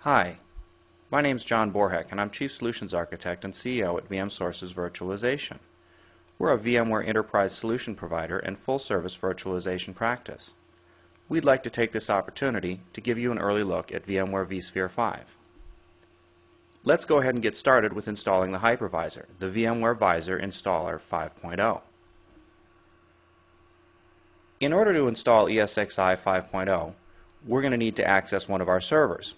Hi, my name is John Borheck and I'm Chief Solutions Architect and CEO at VMsource's Virtualization. We're a VMware Enterprise Solution Provider and full-service virtualization practice. We'd like to take this opportunity to give you an early look at VMware vSphere 5. Let's go ahead and get started with installing the hypervisor, the VMware Visor Installer 5.0. In order to install ESXi 5.0, we're going to need to access one of our servers.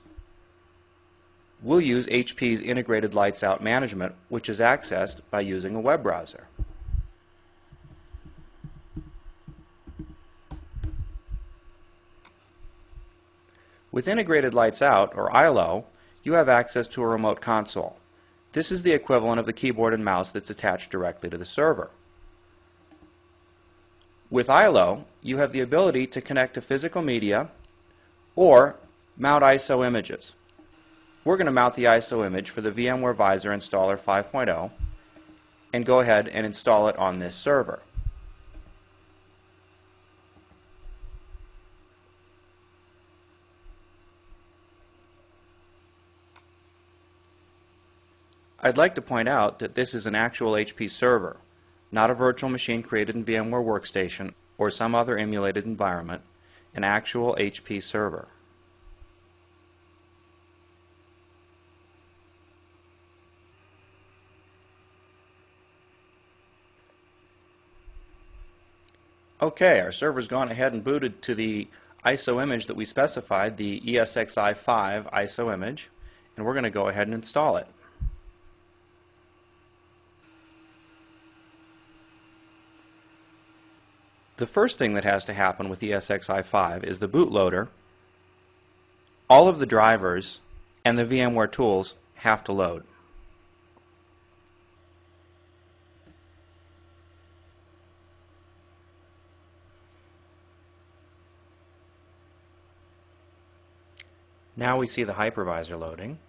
We'll use HP's Integrated Lights Out Management, which is accessed by using a web browser. With Integrated Lights Out, or ILO, you have access to a remote console. This is the equivalent of the keyboard and mouse that's attached directly to the server. With ILO, you have the ability to connect to physical media or mount ISO images. We're going to mount the ISO image for the VMware Visor Installer 5.0 and go ahead and install it on this server. I'd like to point out that this is an actual HP server, not a virtual machine created in VMware Workstation or some other emulated environment, an actual HP server. Okay, our server's gone ahead and booted to the ISO image that we specified, the ESXi 5 ISO image, and we're going to go ahead and install it. The first thing that has to happen with ESXi 5 is the bootloader, all of the drivers, and the VMware tools have to load. Now we see the hypervisor loading.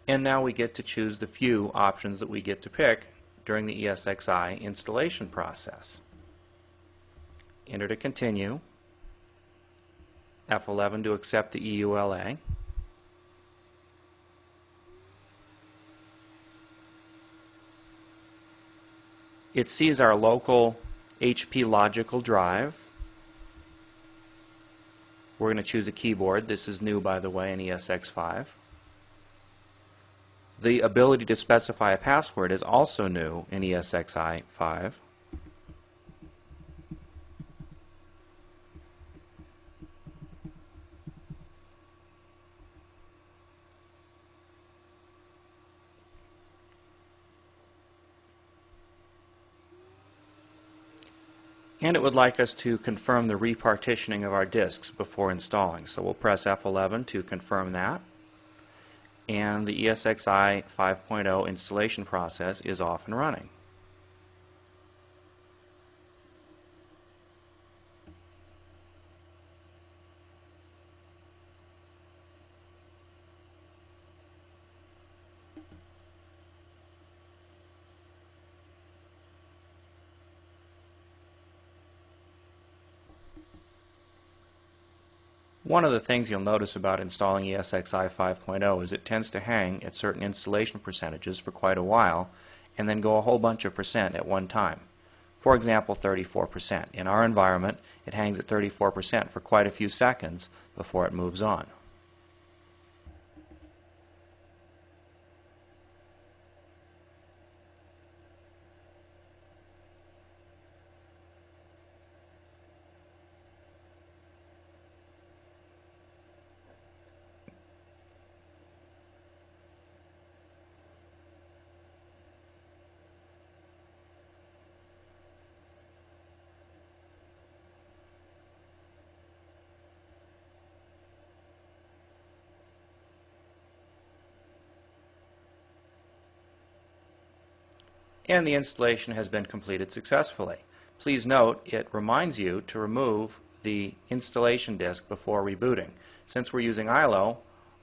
And now we get to choose the few options that we get to pick during the ESXi installation process. Enter to continue, F11 to accept the EULA, it sees our local HP logical drive. We're going to choose a keyboard. This is new, by the way, in ESX5. The ability to specify a password is also new in ESXi 5. And it would like us to confirm the repartitioning of our disks before installing. So we'll press F11 to confirm that. And the ESXi 5.0 installation process is off and running. One of the things you'll notice about installing ESXi 5.0 is it tends to hang at certain installation percentages for quite a while and then go a whole bunch of percent at one time. For example, 34%. In our environment, it hangs at 34% for quite a few seconds before it moves on. and the installation has been completed successfully. Please note it reminds you to remove the installation disk before rebooting. Since we're using ILO,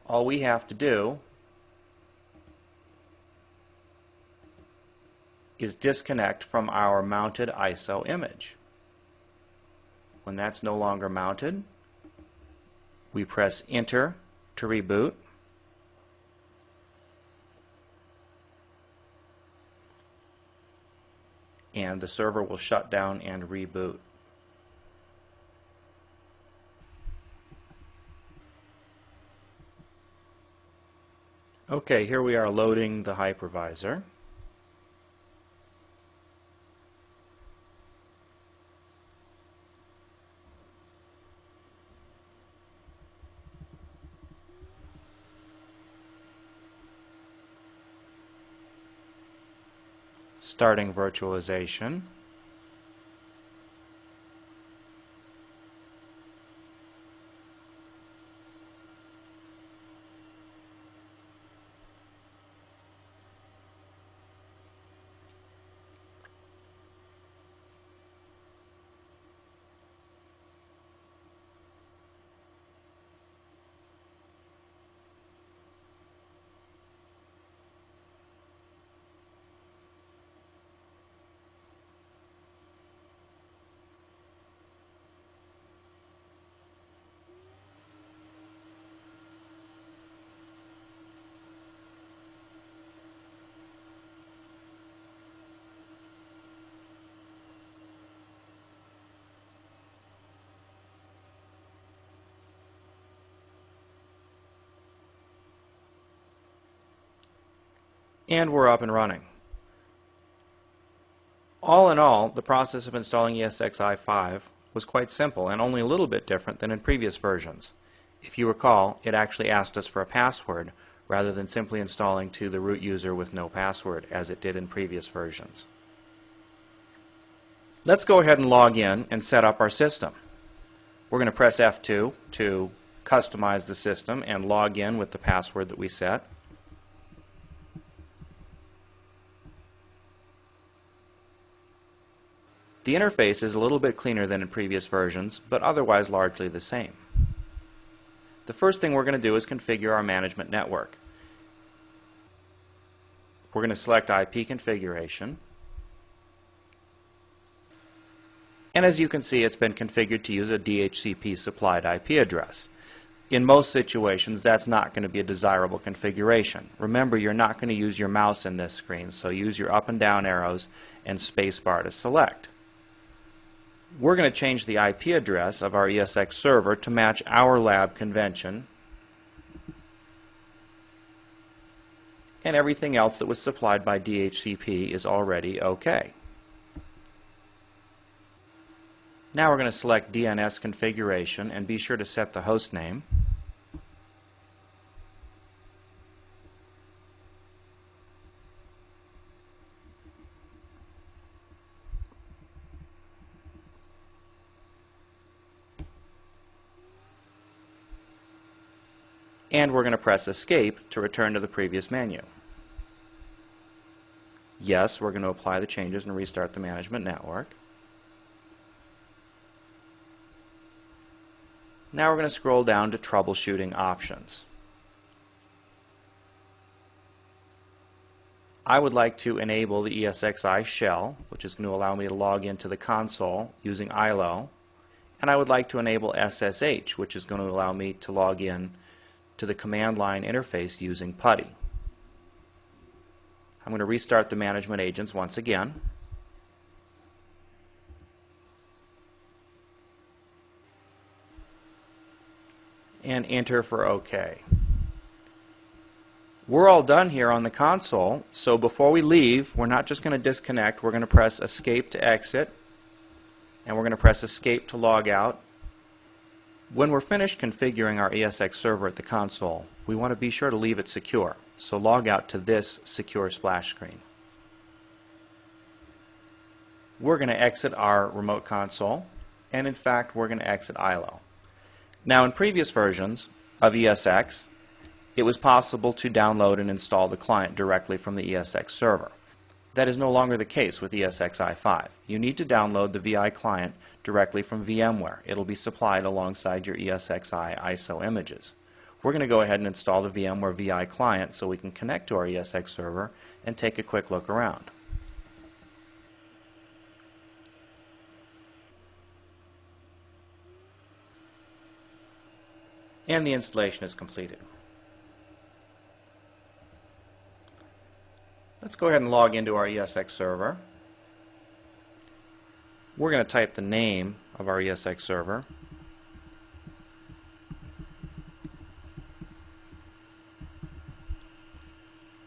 all we have to do is disconnect from our mounted ISO image. When that's no longer mounted, we press Enter to reboot. And the server will shut down and reboot. Okay, here we are loading the hypervisor. Starting virtualization. And we're up and running. All in all, the process of installing ESXi 5 was quite simple and only a little bit different than in previous versions. If you recall, it actually asked us for a password rather than simply installing to the root user with no password as it did in previous versions. Let's go ahead and log in and set up our system. We're going to press F2 to customize the system and log in with the password that we set. The interface is a little bit cleaner than in previous versions, but otherwise largely the same. The first thing we're going to do is configure our management network. We're going to select IP configuration. And as you can see, it's been configured to use a DHCP supplied IP address. In most situations, that's not going to be a desirable configuration. Remember, you're not going to use your mouse in this screen, so use your up and down arrows and spacebar to select. We're going to change the IP address of our ESX server to match our lab convention, and everything else that was supplied by DHCP is already okay. Now we're going to select DNS configuration and be sure to set the host name. And we're going to press Escape to return to the previous menu. Yes, we're going to apply the changes and restart the management network. Now we're going to scroll down to Troubleshooting Options. I would like to enable the ESXi shell, which is going to allow me to log into the console using ILO, and I would like to enable SSH, which is going to allow me to log in to the command line interface using PuTTY. I'm going to restart the management agents once again. And enter for OK. We're all done here on the console, so before we leave, we're not just going to disconnect, we're going to press Escape to exit, and we're going to press Escape to log out. When we're finished configuring our ESX server at the console, we want to be sure to leave it secure, so log out to this secure splash screen. We're going to exit our remote console, and in fact we're going to exit ILO. Now in previous versions of ESX, it was possible to download and install the client directly from the ESX server. That is no longer the case with ESXi5. You need to download the VI client directly from VMware. It'll be supplied alongside your ESXi ISO images. We're going to go ahead and install the VMware VI client so we can connect to our ESX server and take a quick look around. And the installation is completed. Let's go ahead and log into our ESX server. We're going to type the name of our ESX server.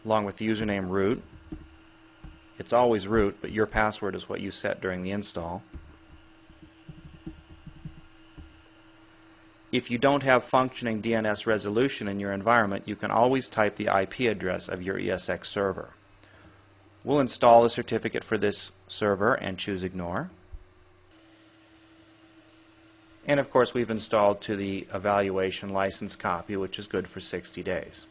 Along with the username root. It's always root, but your password is what you set during the install. If you don't have functioning DNS resolution in your environment, you can always type the IP address of your ESX server. We'll install a certificate for this server and choose Ignore. And of course we've installed to the evaluation license copy, which is good for 60 days.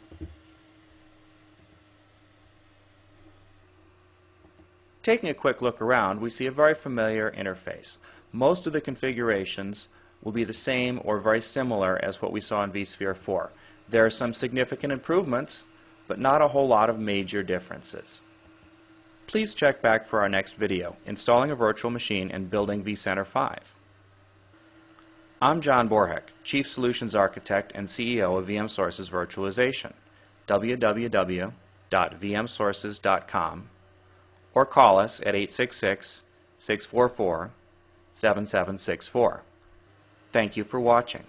Taking a quick look around, we see a very familiar interface. Most of the configurations will be the same or very similar as what we saw in vSphere 4. There are some significant improvements, but not a whole lot of major differences. Please check back for our next video, Installing a Virtual Machine and Building vCenter 5. I'm John Borhek, Chief Solutions Architect and CEO of VMsources Virtualization. www.vmsources.com or call us at 866-644-7764. Thank you for watching.